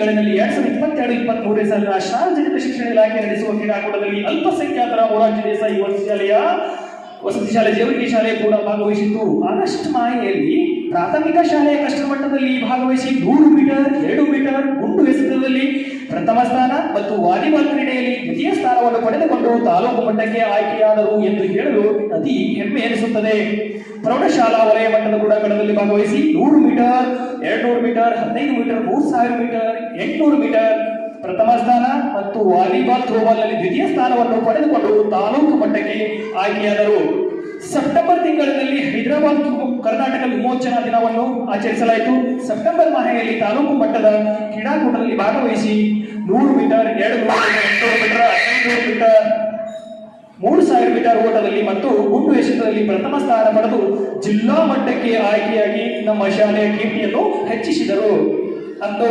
ತಿಂಗಳಿನಲ್ಲಿ 2022-23 ಸಾಲಿನ ಸಾರ್ವಜನಿಕ ಶಿಕ್ಷಣ ಇಲಾಖೆ ನಡೆಸುವ ಕ್ರೀಡಾಕೂಟದಲ್ಲಿ ಅಲ್ಪಸಂಖ್ಯಾತರ ಮೊರಾರ್ಜಿ ದೇಸಾಯಿ ವಸತಿ ಶಾಲೆ ಜೇವರ್ಗಿ ಶಾಲೆ ಕೂಡ ಭಾಗವಹಿಸಿತ್ತು. ಆಗಸ್ಟ್ ಮಾಹೆಯಲ್ಲಿ ಪ್ರಾಥಮಿಕ ಶಾಲೆಯ ಕಷ್ಟ ಮಟ್ಟದಲ್ಲಿ ಭಾಗವಹಿಸಿ 100 ಮೀಟರ್, 2 ಮೀಟರ್ ಗುಂಡು ಎಸೆತದಲ್ಲಿ ಪ್ರಥಮ ಸ್ಥಾನ ಮತ್ತು ವಾಲಿಬಾಲ್ ಕ್ರೀಡೆಯಲ್ಲಿ ದ್ವಿತೀಯ ಸ್ಥಾನವನ್ನು ಪಡೆದುಕೊಂಡು ತಾಲೂಕು ಮಟ್ಟಕ್ಕೆ ಆಯ್ಕೆಯಾದರು ಎಂದು ಹೇಳಲು ಅತಿ ಹೆಮ್ಮೆ ಎನಿಸುತ್ತದೆ. ಪ್ರೌಢಶಾಲಾ ವಲಯ ಮಟ್ಟದ ಕ್ರೀಡಾಕೂಟದಲ್ಲಿ ಭಾಗವಹಿಸಿ 100 metre, 200 metre, 15 metre, 3000 metre, 800 metre ಪ್ರಥಮ ಸ್ಥಾನ ಮತ್ತು ವಾಲಿಬಾಲ್ ಥ್ರೋಬಾಲ್ನಲ್ಲಿ ದ್ವಿತೀಯ ಸ್ಥಾನವನ್ನು ಪಡೆದುಕೊಂಡು ತಾಲೂಕು ಮಟ್ಟಕ್ಕೆ ಆಯ್ಕೆಯಾದರು. ಸೆಪ್ಟೆಂಬರ್ ತಿಂಗಳಿನಲ್ಲಿ ಹೈದರಾಬಾದ್ ಕರ್ನಾಟಕ ವಿಮೋಚನಾ ದಿನವನ್ನು ಆಚರಿಸಲಾಯಿತು. ಸೆಪ್ಟೆಂಬರ್ ಮಾಹೆಯಲ್ಲಿ ತಾಲೂಕು ಮಟ್ಟದ ಕ್ರೀಡಾಕೂಟದಲ್ಲಿ ಭಾಗವಹಿಸಿ 100 metre, 200 metre, 800 metre, 1500 metre, 3000 metre ಓಟದಲ್ಲಿ ಮತ್ತು ಗುಂಡು ಎಸೆತದಲ್ಲಿ ಪ್ರಥಮ ಸ್ಥಾನ ಪಡೆದು ಜಿಲ್ಲಾ ಮಟ್ಟಕ್ಕೆ ಆಯ್ಕೆಯಾಗಿ ನಮ್ಮ ಶಾಲೆಯ ಕೀರ್ತಿಯನ್ನು ಹೆಚ್ಚಿಸಿದರು.